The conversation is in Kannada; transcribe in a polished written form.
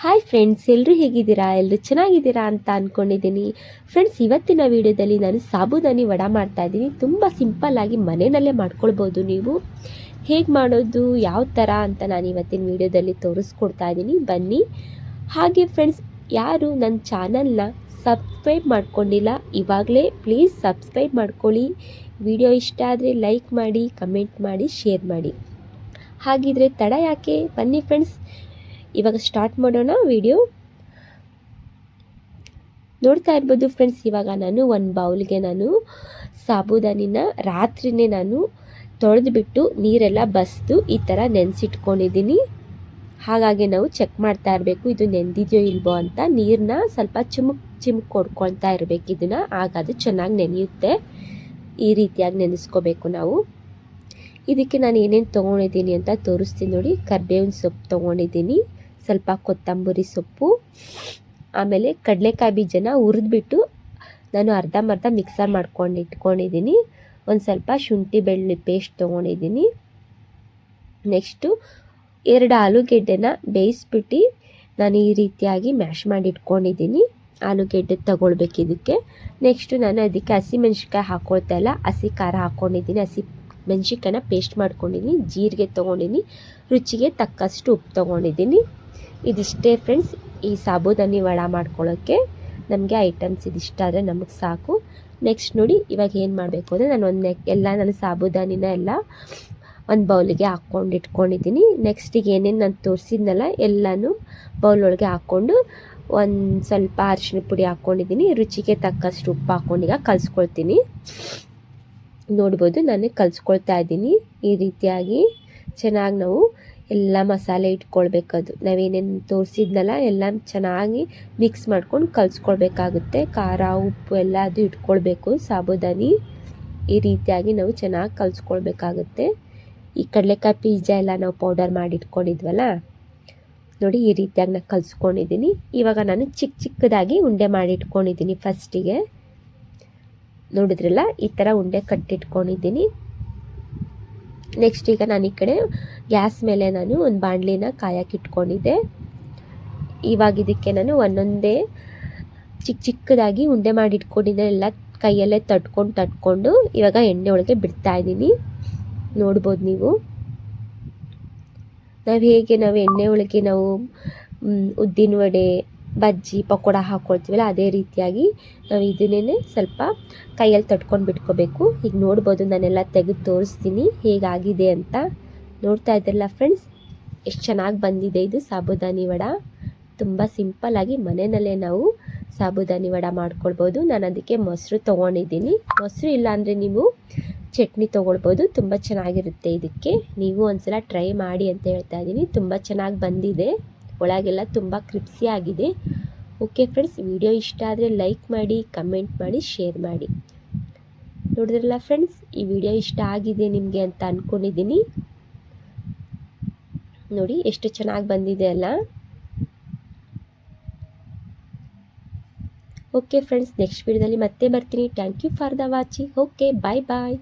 ಹಾಯ್ ಫ್ರೆಂಡ್ಸ್, ಎಲ್ಲರೂ ಹೇಗಿದ್ದೀರಾ? ಎಲ್ಲರೂ ಚೆನ್ನಾಗಿದ್ದೀರಾ ಅಂತ ಅಂದ್ಕೊಂಡಿದ್ದೀನಿ. ಫ್ರೆಂಡ್ಸ್, ಇವತ್ತಿನ ವಿಡಿಯೋದಲ್ಲಿ ನಾನು ಸಾಬುದಾನಿ ವಡೆ ಮಾಡ್ತಾಯಿದ್ದೀನಿ. ತುಂಬ ಸಿಂಪಲ್ಲಾಗಿ ಮನೆಯಲ್ಲೇ ಮಾಡ್ಕೊಳ್ಬೋದು. ನೀವು ಹೇಗೆ ಮಾಡೋದು, ಯಾವ ಥರ ಅಂತ ನಾನು ಇವತ್ತಿನ ವಿಡಿಯೋದಲ್ಲಿ ತೋರಿಸ್ಕೊಡ್ತಾ ಇದ್ದೀನಿ. ಬನ್ನಿ. ಹಾಗೆ ಫ್ರೆಂಡ್ಸ್, ಯಾರು ನನ್ನ ಚಾನಲ್ನ ಸಬ್ಸ್ಕ್ರೈಬ್ ಮಾಡ್ಕೊಂಡಿಲ್ಲ, ಇವಾಗಲೇ ಪ್ಲೀಸ್ ಸಬ್ಸ್ಕ್ರೈಬ್ ಮಾಡ್ಕೊಳ್ಳಿ. ವಿಡಿಯೋ ಇಷ್ಟ ಆದರೆ ಲೈಕ್ ಮಾಡಿ, ಕಮೆಂಟ್ ಮಾಡಿ, ಶೇರ್ ಮಾಡಿ. ಹಾಗಿದ್ರೆ ತಡ ಯಾಕೆ, ಬನ್ನಿ ಫ್ರೆಂಡ್ಸ್, ಇವಾಗ ಸ್ಟಾರ್ಟ್ ಮಾಡೋಣ ವಿಡಿಯೋ. ನೋಡ್ತಾ ಇರ್ಬೋದು ಫ್ರೆಂಡ್ಸ್, ಇವಾಗ ನಾನು ಒಂದು ಬೌಲ್ಗೆ ನಾನು ಸಾಬುದಾನಿನ ರಾತ್ರಿನೇ ನಾನು ತೊಳೆದುಬಿಟ್ಟು ನೀರೆಲ್ಲ ಬಸಿದು ಈ ಥರ ನೆನೆಸಿಟ್ಕೊಂಡಿದ್ದೀನಿ. ಹಾಗಾಗಿ ನಾವು ಚೆಕ್ ಮಾಡ್ತಾ ಇರಬೇಕು ಇದು ನೆಂದಿದೆಯೋ ಇಲ್ವೋ ಅಂತ. ನೀರನ್ನ ಸ್ವಲ್ಪ ಚಿಮುಕ್ ಕೊಡ್ಕೊಳ್ತಾ ಇರಬೇಕು ಇದನ್ನು, ಆಗ ಅದು ಚೆನ್ನಾಗಿ ನೆನೆಯುತ್ತೆ. ಈ ರೀತಿಯಾಗಿ ನೆನೆಸ್ಕೋಬೇಕು ನಾವು. ಇದಕ್ಕೆ ನಾನು ಏನೇನು ತೊಗೊಂಡಿದ್ದೀನಿ ಅಂತ ತೋರಿಸ್ತೀನಿ ನೋಡಿ. ಕರಿಬೇವಿನ ಸೊಪ್ಪು ತೊಗೊಂಡಿದ್ದೀನಿ, ಸ್ವಲ್ಪ ಕೊತ್ತಂಬರಿ ಸೊಪ್ಪು, ಆಮೇಲೆ ಕಡಲೆಕಾಯಿ ಬೀಜನ ಹುರಿದ್ಬಿಟ್ಟು ನಾನು ಅರ್ಧಂಬರ್ಧ ಮಿಕ್ಸರ್ ಮಾಡ್ಕೊಂಡು ಇಟ್ಕೊಂಡಿದ್ದೀನಿ. ಒಂದು ಸ್ವಲ್ಪ ಶುಂಠಿ ಬೆಳ್ಳುಳ್ಳಿ ಪೇಸ್ಟ್ ತೊಗೊಂಡಿದ್ದೀನಿ. ನೆಕ್ಸ್ಟು 2 ಆಲೂಗೆಡ್ಡೆನ ಬೇಯಿಸ್ಬಿಟ್ಟು ನಾನು ಈ ರೀತಿಯಾಗಿ ಮ್ಯಾಶ್ ಮಾಡಿ ಇಟ್ಕೊಂಡಿದ್ದೀನಿ. ಆಲೂಗೆಡ್ಡೆ ತಗೊಳ್ಬೇಕು ಇದಕ್ಕೆ. ನೆಕ್ಸ್ಟು ನಾನು ಅದಕ್ಕೆ ಹಸಿಮೆಣ್ಸಿನ್ಕಾಯಿ ಹಾಕ್ಕೊಳ್ತಾ ಇಲ್ಲ, ಹಸಿ ಖಾರ ಹಾಕ್ಕೊಂಡಿದ್ದೀನಿ. ಹಸಿ ಮೆಣ್ಸಿನ್ಕಾಯಿನ ಪೇಸ್ಟ್ ಮಾಡ್ಕೊಂಡಿದ್ದೀನಿ. ಜೀರಿಗೆ ತೊಗೊಂಡಿದ್ದೀನಿ, ರುಚಿಗೆ ತಕ್ಕಷ್ಟು ಉಪ್ಪು ತೊಗೊಂಡಿದ್ದೀನಿ. ಇದಿಷ್ಟೇ ಫ್ರೆಂಡ್ಸ್ ಈ ಸಾಬುದಾನಿ ವಡೆ ಮಾಡ್ಕೊಳ್ಳೋಕ್ಕೆ. ನಮಗೆ ಐಟಮ್ಸ್ ಇದಿಷ್ಟ ಆದರೆ ನಮಗೆ ಸಾಕು. ನೆಕ್ಸ್ಟ್ ನೋಡಿ, ಇವಾಗ ಏನು ಮಾಡಬೇಕು ಅಂದರೆ ನಾನು ನಾನು ಸಾಬುದಾನಿನ ಎಲ್ಲ ಒಂದು ಬೌಲಿಗೆ ಹಾಕ್ಕೊಂಡು ಇಟ್ಕೊಂಡಿದ್ದೀನಿ. ನೆಕ್ಸ್ಟಿಗೆ ಏನೇನು ನಾನು ತೋರಿಸಿದ್ನಲ್ಲ ಎಲ್ಲನೂ ಬೌಲೊಳಗೆ ಹಾಕ್ಕೊಂಡು ಒಂದು ಸ್ವಲ್ಪ ಅರಿಶಿನ ಪುಡಿ ಹಾಕ್ಕೊಂಡಿದ್ದೀನಿ. ರುಚಿಗೆ ತಕ್ಕಷ್ಟು ಉಪ್ಪು ಹಾಕ್ಕೊಂಡು ಈಗ ಕಲಿಸ್ಕೊಳ್ತೀನಿ. ನೋಡ್ಬೋದು ನಾನು ಕಲಿಸ್ಕೊಳ್ತಾ ಇದ್ದೀನಿ. ಈ ರೀತಿಯಾಗಿ ಚೆನ್ನಾಗಿ ನಾವು ಎಲ್ಲ ಮಸಾಲೆ ಇಟ್ಕೊಳ್ಬೇಕದು. ನಾವೇನೇನು ತೋರಿಸಿದ್ನಲ್ಲ ಎಲ್ಲ ಚೆನ್ನಾಗಿ ಮಿಕ್ಸ್ ಮಾಡ್ಕೊಂಡು ಕಲಿಸ್ಕೊಳ್ಬೇಕಾಗುತ್ತೆ. ಖಾರ ಉಪ್ಪು ಎಲ್ಲ ಅದು ಇಟ್ಕೊಳ್ಬೇಕು. ಸಾಬುದಾನಿ ಈ ರೀತಿಯಾಗಿ ನಾವು ಚೆನ್ನಾಗಿ ಕಲಿಸ್ಕೊಳ್ಬೇಕಾಗುತ್ತೆ. ಈ ಕಡಲೆಕಾಯಿ ಬೀಜ ಎಲ್ಲ ನಾವು ಪೌಡರ್ ಮಾಡಿ ಇಟ್ಕೊಂಡಿದ್ವಲ್ಲ ನೋಡಿ, ಈ ರೀತಿಯಾಗಿ ನಾನು ಕಲಿಸ್ಕೊಂಡಿದ್ದೀನಿ. ಇವಾಗ ನಾನು ಚಿಕ್ಕದಾಗಿ ಉಂಡೆ ಮಾಡಿ ಇಟ್ಕೊಂಡಿದ್ದೀನಿ. ಫಸ್ಟಿಗೆ ನೋಡಿದ್ರಲ್ಲ, ಈ ಥರ ಉಂಡೆ ಕಟ್ಟಿಟ್ಕೊಂಡಿದ್ದೀನಿ. ನೆಕ್ಸ್ಟ್ ಈಗ ನಾನು ಈ ಕಡೆ ಗ್ಯಾಸ್ ಮೇಲೆ ನಾನು ಒಂದು ಬಾಣಲಿನ ಕಾಯಕ್ಕೆ ಇಟ್ಕೊಂಡಿದ್ದೆ. ಇವಾಗ ಇದಕ್ಕೆ ನಾನು ಒಂದೊಂದೇ ಚಿಕ್ಕದಾಗಿ ಉಂಡೆ ಮಾಡಿ ಇಟ್ಕೊಂಡಿದ್ದೆ. ಎಲ್ಲ ಕೈಯಲ್ಲೇ ತಟ್ಕೊಂಡು ಇವಾಗ ಎಣ್ಣೆ ಒಳಗೆ ಬಿಡ್ತಾ ಇದ್ದೀನಿ. ನೋಡ್ಬೋದು ನೀವು, ನಾವು ಎಣ್ಣೆ ಒಳಗೆ ನಾವು ಉದ್ದಿನ ವಡೆ, ಬಜ್ಜಿ, ಪಕೋಡ ಹಾಕ್ಕೊಳ್ತೀವಲ್ಲ ಅದೇ ರೀತಿಯಾಗಿ ನಾವು ಇದನ್ನೇ ಸ್ವಲ್ಪ ಕೈಯಲ್ಲಿ ತಟ್ಕೊಂಡು ಬಿಟ್ಕೋಬೇಕು. ಈಗ ನೋಡ್ಬೋದು, ನಾನೆಲ್ಲ ತೆಗೆದು ತೋರಿಸ್ತೀನಿ ಹೇಗಾಗಿದೆ ಅಂತ. ನೋಡ್ತಾ ಇದ್ರಲ್ಲ ಫ್ರೆಂಡ್ಸ್, ಎಷ್ಟು ಚೆನ್ನಾಗಿ ಬಂದಿದೆ ಇದು ಸಾಬುದಾನಿ ವಡೆ. ತುಂಬ ಸಿಂಪಲ್ಲಾಗಿ ಮನೆಯಲ್ಲೇ ನಾವು ಸಾಬುದಾನಿ ವಡೆ ಮಾಡ್ಕೊಳ್ಬೋದು. ನಾನು ಅದಕ್ಕೆ ಮೊಸರು ತೊಗೊಂಡಿದ್ದೀನಿ. ಮೊಸರು ಇಲ್ಲಾಂದರೆ ನೀವು ಚಟ್ನಿ ತೊಗೊಳ್ಬೋದು. ತುಂಬ ಚೆನ್ನಾಗಿರುತ್ತೆ. ಇದಕ್ಕೆ ನೀವು ಒಂದ್ಸಲ ಟ್ರೈ ಮಾಡಿ ಅಂತ ಹೇಳ್ತಾ ಇದ್ದೀನಿ. ತುಂಬ ಚೆನ್ನಾಗಿ ಬಂದಿದೆ, ಒಳಗೆಲ್ಲ ತುಂಬ ಕ್ರಿಪ್ಸಿ ಆಗಿದೆ. ಓಕೆ ಫ್ರೆಂಡ್ಸ್, ವಿಡಿಯೋ ಇಷ್ಟ ಆದರೆ ಲೈಕ್ ಮಾಡಿ, ಕಮೆಂಟ್ ಮಾಡಿ, ಶೇರ್ ಮಾಡಿ. ನೋಡಿದ್ರಲ್ಲ ಫ್ರೆಂಡ್ಸ್, ಈ ವಿಡಿಯೋ ಇಷ್ಟ ಆಗಿದೆ ನಿಮಗೆ ಅಂತ ಅಂದ್ಕೊಂಡಿದ್ದೀನಿ. ನೋಡಿ ಎಷ್ಟು ಚೆನ್ನಾಗಿ ಬಂದಿದೆ ಅಲ್ಲ. ಓಕೆ ಫ್ರೆಂಡ್ಸ್, ನೆಕ್ಸ್ಟ್ ವಿಡಿಯೋದಲ್ಲಿ ಮತ್ತೆ ಬರ್ತೀನಿ. Thank you for the watching. Okay, bye bye.